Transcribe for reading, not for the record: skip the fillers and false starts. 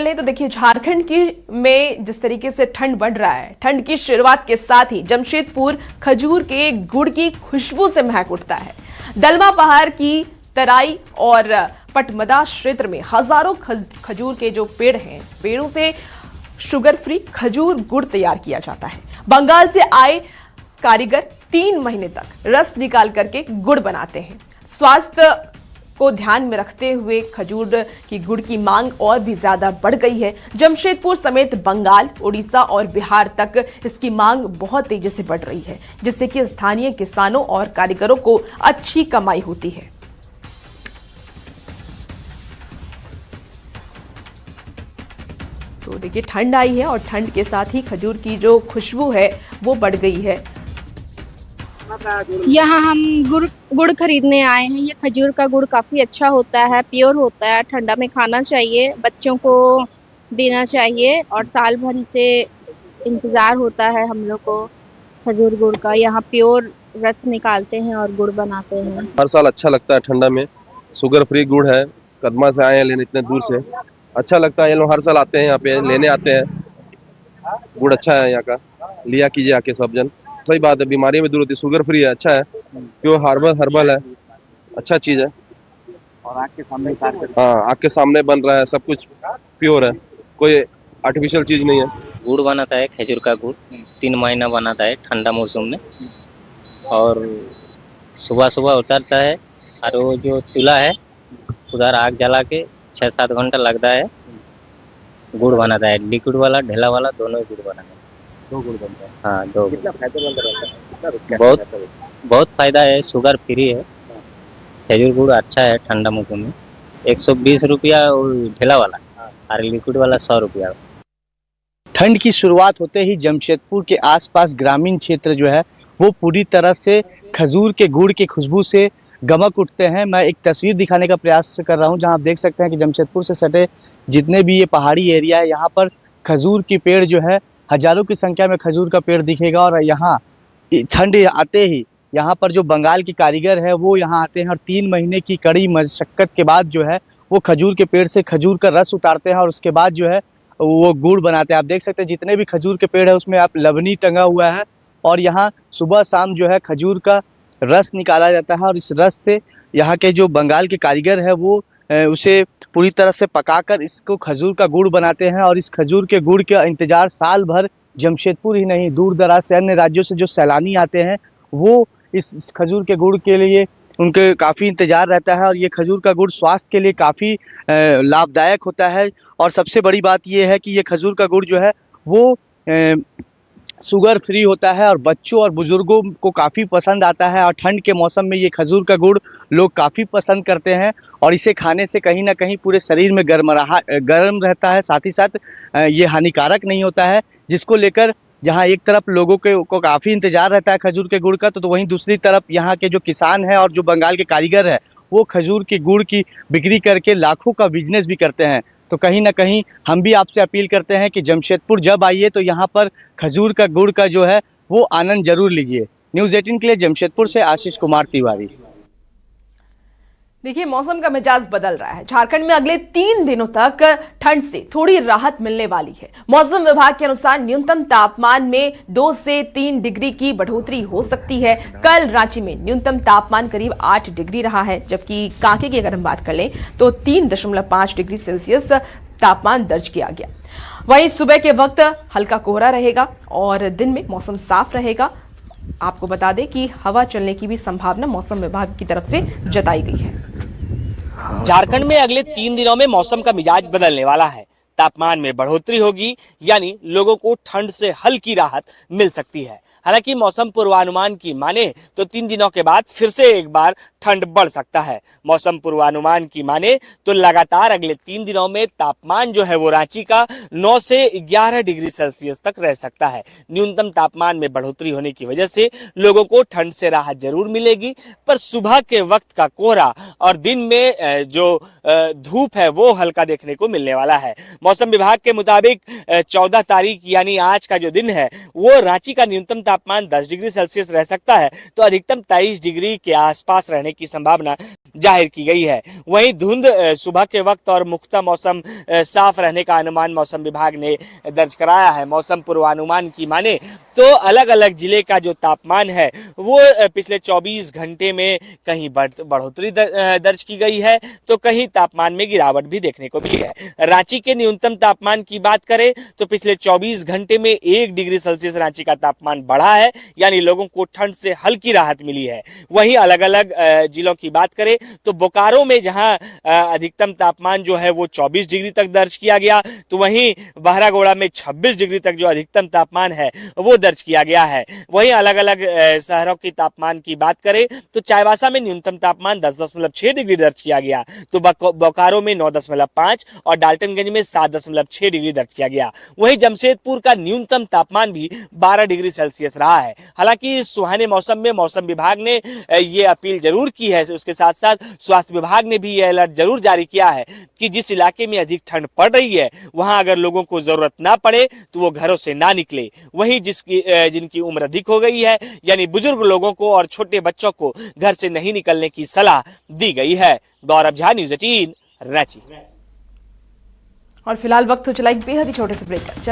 लें तो देखिए झारखंड की में जिस तरीके से ठंड बढ़ रहा है, ठंड की शुरुआत के साथ ही जमशेदपुर खजूर के गुड़ की खुशबू से महक उठता है। दलमा पहाड़ की तराई और पटमदा क्षेत्र में हजारों खजूर के जो पेड़ हैं, पेड़ों से शुगर फ्री खजूर गुड़ तैयार किया जाता है। बंगाल से आए कारीगर 3 महीने तक रस निकाल करके गुड़ बनाते हैं। स्वास्थ्य को ध्यान में रखते हुए खजूर की गुड़ की मांग और भी ज्यादा बढ़ गई है। जमशेदपुर समेत बंगाल, उड़ीसा और बिहार तक इसकी मांग बहुत तेजी से बढ़ रही है, जिससे कि स्थानीय किसानों और कारीगरों को अच्छी कमाई होती है। तो देखिए ठंड आई है और ठंड के साथ ही खजूर की जो खुशबू है वो बढ़ गई है। यहाँ हम गुड़ खरीदने आए हैं। ये खजूर का गुड़ काफ़ी अच्छा होता है, प्योर होता है, ठंडा में खाना चाहिए, बच्चों को देना चाहिए और साल भर इसे इंतज़ार होता है हम लोग को खजूर गुड़ का। यहाँ प्योर रस निकालते हैं और गुड़ बनाते हैं। हर साल अच्छा लगता है, ठंडा में शुगर फ्री गुड़ है। कदमा से आए हैं लेने इतने दूर से, अच्छा लगता है। ये लोग हर साल आते हैं, यहाँ पे लेने आते हैं। गुड़ अच्छा है यहाँ का, लिया कीजिए आके सब जन। सही बात है, बीमारी में दूर होती है, शुगर फ्री है, अच्छा है, प्योर हर्बल है, अच्छा चीज है। और आग के सामने हाँ, आग के सामने बन रहा है, सब कुछ प्योर है, कोई आर्टिफिशियल चीज नहीं है। गुड़ बनाता है, खजूर का गुड़ 3 महीना बनाता है ठंडा मौसम में, और सुबह सुबह उतरता है और वो जो चूल्हा है उधर आग जला के 6-7 घंटा लगता है, गुड़ बनाता है। लिक्विड वाला, ढेला वाला, दोनों ही गुड़ बनाता है। 2 गुड़ बनता है। हाँ, 2। कितना फायदेमंद रहता है? कितना रुपया बहुत रहता है? बहुत फायदा है, शुगर फ्री है, खजूर गुड़ अच्छा है ठंडा मौसम में। 120 रुपया ढेला वाला और लिक्विड वाला 100 रुपया। ठंड की शुरुआत होते ही जमशेदपुर के आसपास ग्रामीण क्षेत्र जो है वो पूरी तरह से खजूर के गुड़ की खुशबू से गमक उठते हैं। मैं एक तस्वीर दिखाने का प्रयास कर रहा हूं, जहां आप देख सकते हैं कि जमशेदपुर से सटे जितने भी ये पहाड़ी एरिया है, यहाँ पर खजूर की पेड़ जो है हजारों की संख्या में खजूर का पेड़ दिखेगा। और यहाँ ठंड आते ही यहाँ पर जो बंगाल के कारीगर है वो यहाँ आते हैं और 3 महीने की कड़ी मशक्कत के बाद जो है वो खजूर के पेड़ से खजूर का रस उतारते हैं और उसके बाद जो है वो गुड़ बनाते हैं। आप देख सकते हैं जितने भी खजूर के पेड़ है उसमें आप लवनी टंगा हुआ है और यहाँ सुबह शाम जो है खजूर का रस निकाला जाता है और इस रस से यहाँ के जो बंगाल के कारीगर है वो उसे पूरी तरह से पकाकर इसको खजूर का गुड़ बनाते हैं। और इस खजूर के गुड़ का इंतजार साल भर जमशेदपुर ही नहीं, दूर दराज से अन्य राज्यों से जो सैलानी आते हैं वो इस खजूर के गुड़ के लिए उनके काफ़ी इंतज़ार रहता है। और ये खजूर का गुड़ स्वास्थ्य के लिए काफ़ी लाभदायक होता है। और सबसे बड़ी बात ये है कि ये खजूर का गुड़ जो है वो शुगर फ्री होता है और बच्चों और बुज़ुर्गों को काफ़ी पसंद आता है। और ठंड के मौसम में ये खजूर का गुड़ लोग काफ़ी पसंद करते हैं और इसे खाने से कहीं ना कहीं पूरे शरीर में गर्म रहता है, साथ ही साथ ये हानिकारक नहीं होता है, जिसको लेकर जहाँ एक तरफ लोगों को काफ़ी इंतजार रहता है खजूर के गुड़ का, तो वहीं दूसरी तरफ यहाँ के जो किसान हैं और जो बंगाल के कारीगर हैं वो खजूर की गुड़ की बिक्री करके लाखों का बिजनेस भी करते हैं। तो कहीं ना कहीं हम भी आपसे अपील करते हैं कि जमशेदपुर जब आइए तो यहाँ पर खजूर का गुड़ का जो है वो आनंद जरूर लीजिए। न्यूज़ 18 के लिए जमशेदपुर से आशीष कुमार तिवारी। देखिए मौसम का मिजाज बदल रहा है। झारखंड में अगले 3 दिनों तक ठंड से थोड़ी राहत मिलने वाली है। मौसम विभाग के अनुसार न्यूनतम तापमान में 2 से 3 डिग्री की बढ़ोतरी हो सकती है। कल रांची में न्यूनतम तापमान करीब 8 डिग्री रहा है, जबकि कांके की अगर हम बात कर लें तो 3.5 डिग्री सेल्सियस तापमान दर्ज किया गया। वहीं सुबह के वक्त हल्का कोहरा रहेगा और दिन में मौसम साफ रहेगा। आपको बता दें कि हवा चलने की भी संभावना मौसम विभाग की तरफ से जताई गई है। झारखंड में अगले 3 दिनों में मौसम का मिजाज बदलने वाला है। तापमान में बढ़ोतरी होगी, यानी लोगों को ठंड से हल्की राहत मिल सकती है। हालांकि मौसम पूर्वानुमान की माने तो 3 दिनों के बाद फिर से एक बार ठंड बढ़ सकता है। मौसम पूर्वानुमान की माने तो लगातार अगले 3 दिनों में तापमान जो है वो रांची का 9 से 11 डिग्री सेल्सियस तक रह सकता है। न्यूनतम तापमान में बढ़ोतरी होने की वजह से लोगों को ठंड से राहत जरूर मिलेगी, पर सुबह के वक्त का कोहरा और दिन में जो धूप है वो हल्का देखने को मिलने वाला है। मौसम विभाग के मुताबिक 14 तारीख यानी आज का जो दिन है वो रांची का न्यूनतम तापमान 10 डिग्री सेल्सियस रह सकता है तो अधिकतम 23 डिग्री के आसपास रहने की संभावना जाहिर की गई है। वहीं धुंध सुबह के वक्त और मुख्यतः मौसम साफ रहने का अनुमान मौसम विभाग ने दर्ज कराया है। मौसम पूर्वानुमान की माने तो अलग अलग जिले का जो तापमान है वो पिछले 24 घंटे में कहीं बढ़ोतरी दर्ज की गई है तो कहीं तापमान में गिरावट भी देखने को मिली है। रांची के न्यूनतम तापमान की बात करें तो पिछले 24 घंटे में 1 डिग्री सेल्सियस रांची का तापमान बढ़ा है, यानी लोगों को ठंड से हल्की राहत मिली है। वहीं अलग अलग जिलों की बात करें तो बोकारो में जहां अधिकतम तापमान जो है वो 24 डिग्री तक दर्ज किया गया, तो वहीं बहरागोड़ा में 26 डिग्री तक जो अधिकतम तापमान है वो दर्ज किया गया है। वहीं अलग अलग शहरों की तापमान की बात करें तो चाईबासा में न्यूनतम तापमान 10.6 डिग्री दर्ज किया गया, तो बोकारो में 9.5 और डाल्टनगंज में 7.6 डिग्री दर्ज किया गया। वहीं जमशेदपुर का न्यूनतम तापमान भी 12 डिग्री सेल्सियस रहा है। हालांकि सुहाने मौसम में मौसम विभाग ने ये अपील जरूर की है, उसके साथ साथ स्वास्थ्य विभाग ने भी यह अलर्ट जरूर जारी किया है कि जिस इलाके में अधिक ठंड पड़ रही है वहां अगर लोगों को जरूरत ना पड़े तो वो घरों से ना निकले। वहीं जिनकी उम्र अधिक हो गई है यानी बुजुर्ग लोगों को और छोटे बच्चों को घर से नहीं निकलने की सलाह दी गई है। गौरव झा, न्यूज़ 18 रांची। और फिलहाल वक्त हो चला एक बेहद ही छोटे से ब्रेक का।